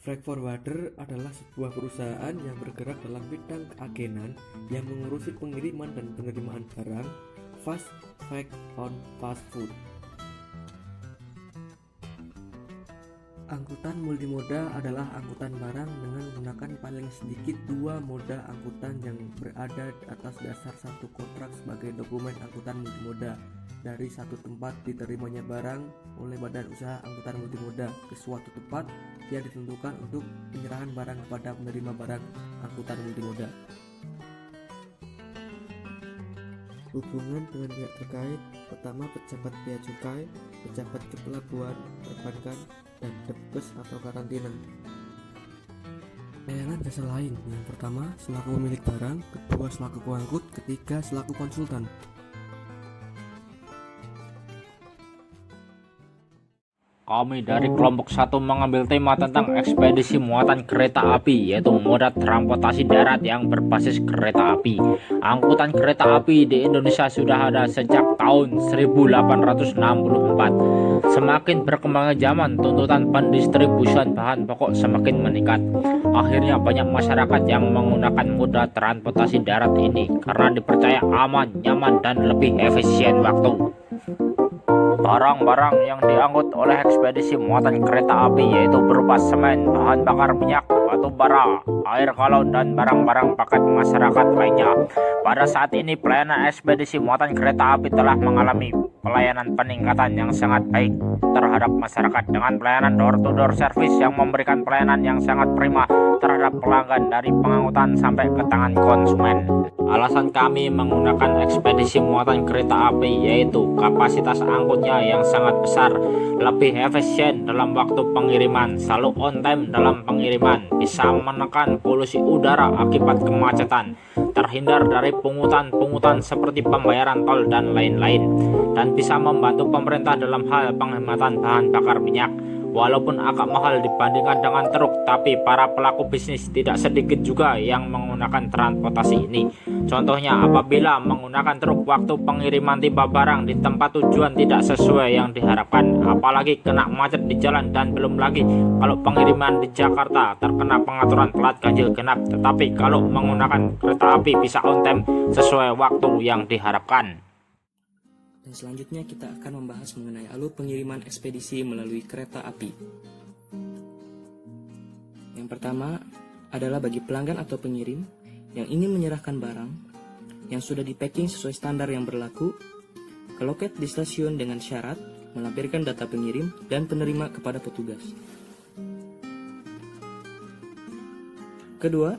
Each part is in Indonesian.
Freight forwarder adalah sebuah perusahaan yang bergerak dalam bidang keagenan yang mengurusi pengiriman dan penerimaan barang fast fact on fast food. Angkutan multimoda adalah angkutan barang dengan menggunakan paling sedikit dua moda angkutan yang berada di atas dasar satu kontrak sebagai dokumen angkutan multimoda dari satu tempat diterimanya barang oleh badan usaha angkutan multimoda ke suatu tempat yang ditentukan untuk penyerahan barang kepada penerima barang angkutan multimoda. Hubungan dengan pihak terkait: pertama, pejabat bea cukai, pejabat kepelabuhan, perbankan, dan Depkes atau karantina. Layanan jasa lain: yang pertama selaku pemilik barang, kedua selaku pengangkut, ketiga selaku konsultan. Kami dari kelompok 1 mengambil tema tentang ekspedisi muatan kereta api, yaitu moda transportasi darat yang berbasis kereta api. Angkutan kereta api di Indonesia sudah ada sejak tahun 1864. Semakin berkembangnya zaman, tuntutan pendistribusian bahan pokok semakin meningkat. Akhirnya banyak masyarakat yang menggunakan moda transportasi darat ini karena dipercaya aman, nyaman, dan lebih efisien waktu. Barang-barang yang diangkut oleh ekspedisi muatan kereta api yaitu berupa semen, bahan bakar minyak, batu bara, air galon, dan barang-barang paket masyarakat lainnya. Pada saat ini pelayanan ekspedisi muatan kereta api telah mengalami pelayanan peningkatan yang sangat baik terhadap masyarakat dengan pelayanan door-to-door service yang memberikan pelayanan yang sangat prima terhadap pelanggan dari pengangkutan sampai ke tangan konsumen. Alasan kami menggunakan ekspedisi muatan kereta api yaitu kapasitas angkutnya yang sangat besar, lebih efisien dalam waktu pengiriman, selalu on time dalam pengiriman, bisa menekan polusi udara akibat kemacetan, terhindar dari pungutan-pungutan seperti pembayaran tol dan lain-lain, dan bisa membantu pemerintah dalam hal penghematan bahan bakar minyak. Walaupun agak mahal dibandingkan dengan truk, tapi para pelaku bisnis tidak sedikit juga yang menggunakan transportasi ini. Contohnya, apabila menggunakan truk, waktu pengiriman tiba barang di tempat tujuan tidak sesuai yang diharapkan, apalagi kena macet di jalan, dan belum lagi kalau pengiriman di Jakarta terkena pengaturan plat ganjil genap. Tetapi kalau menggunakan kereta api bisa on time sesuai waktu yang diharapkan. Dan selanjutnya kita akan membahas mengenai alur pengiriman ekspedisi melalui kereta api. Yang pertama adalah bagi pelanggan atau pengirim yang ingin menyerahkan barang yang sudah di-packing sesuai standar yang berlaku ke loket di stasiun dengan syarat melampirkan data pengirim dan penerima kepada petugas. Kedua,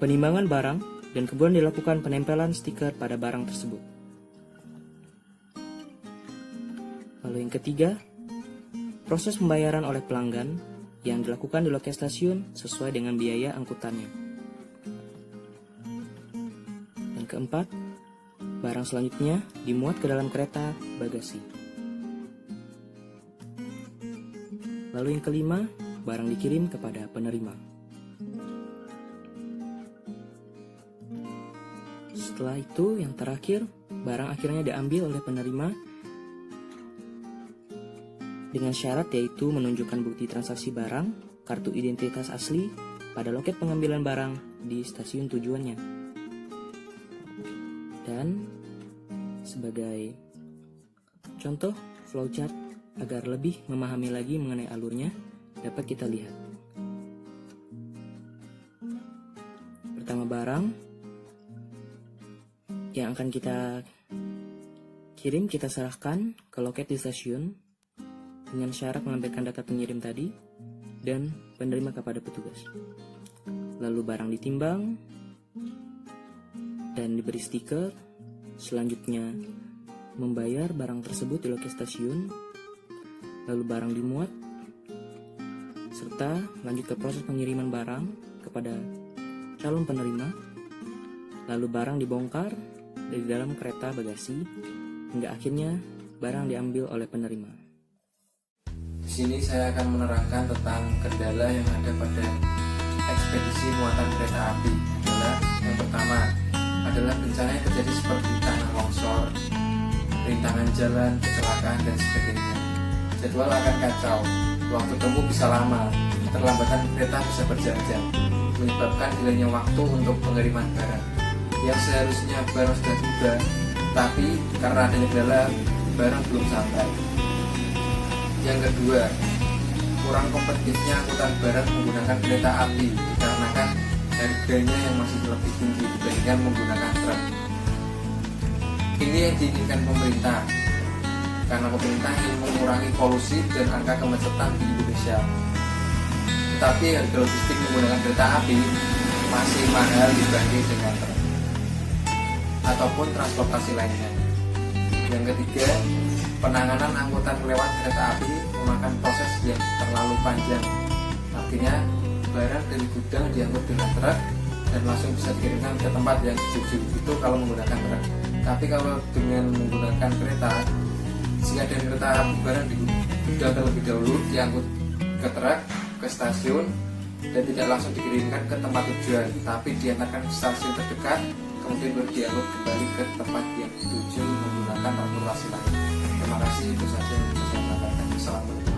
penimbangan barang dan kemudian dilakukan penempelan stiker pada barang tersebut. Lalu yang ketiga, proses pembayaran oleh pelanggan yang dilakukan di loket stasiun sesuai dengan biaya angkutannya. Yang keempat, barang selanjutnya dimuat ke dalam kereta bagasi. Lalu yang kelima, barang dikirim kepada penerima. Setelah itu, yang terakhir, barang akhirnya diambil oleh penerima dengan syarat yaitu menunjukkan bukti transaksi barang, kartu identitas asli pada loket pengambilan barang di stasiun tujuannya. Dan sebagai contoh flowchart agar lebih memahami lagi mengenai alurnya, dapat kita lihat. Pertama, barang yang akan kita kirim kita serahkan ke loket di stasiun dengan syarat melampirkan data pengirim tadi dan penerima kepada petugas. Lalu barang ditimbang dan diberi stiker. Selanjutnya membayar barang tersebut di loket stasiun. Lalu barang dimuat serta lanjut ke proses pengiriman barang kepada calon penerima. Lalu barang dibongkar dari dalam kereta bagasi hingga akhirnya barang diambil oleh penerima. Di sini saya akan menerangkan tentang kendala yang ada pada ekspedisi muatan kereta api. Yang pertama adalah bencana yang terjadi seperti tanah longsor, rintangan jalan, kecelakaan, dan sebagainya. Jadwal akan kacau, waktu tempuh bisa lama, keterlambatan kereta bisa berjam-jam, menyebabkan hilangnya waktu untuk pengiriman barang. Yang seharusnya barang sudah tiba, tapi karena adanya kendala, barang belum sampai. Yang kedua, kurang kompetitifnya angkutan barang menggunakan kereta api dikarenakan harganya yang masih lebih tinggi dibandingkan menggunakan truk. Ini yang diinginkan pemerintah, karena pemerintah ingin mengurangi polusi dan angka kemacetan di Indonesia. Tetapi harga logistik menggunakan kereta api masih mahal dibanding dengan truk ataupun transportasi lainnya. Yang ketiga, penanganan angkutan lewat kereta api memakan proses yang terlalu panjang. Artinya, barang dari gudang diangkut dengan truk dan langsung bisa dikirimkan ke tempat yang dituju. Itu kalau menggunakan truk. Tapi kalau dengan menggunakan kereta, jika dari kereta api barang di gudang terlebih dahulu diangkut ke truk, ke stasiun, dan tidak langsung dikirimkan ke tempat tujuan, tapi diantarkan ke stasiun terdekat, kemudian baru diangkut kembali ke tempat yang dituju menggunakan transportasi lain. Terima kasih, itu saja yang bisa saya sampaikan. Assalamualaikum.